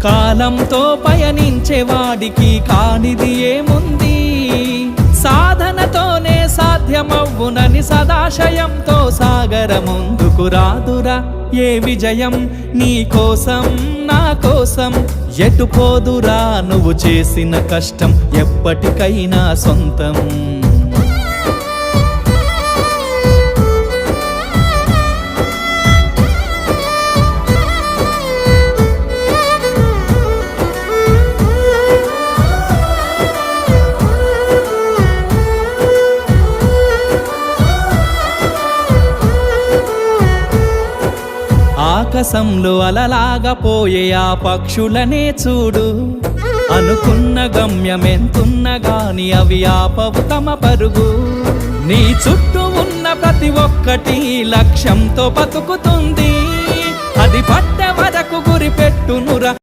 కాలంతో పయనించేవాడికి కానిది ఏముంది, సాధనతోనే సాధ్యమవ్వునని సదాశయంతో సాగర ముందుకు రాదురా ఏ విజయం. నీ కోసం నా కోసం ఎటు పోదురా నువ్వు చేసిన కష్టం ఎప్పటికైనా సొంతం. ఆకాశంలో అలలాగా పోయే ఆ పక్షులనే చూడు, అనుకున్న గమ్యమెంతున్న గాని అవి ఆపవు తమ పరుగు. నీ చుట్టూ ఉన్న ప్రతి ఒక్కటి లక్ష్యంతో బతుకుతుంది, అది పట్టే వరకు గురి పెట్టునురా.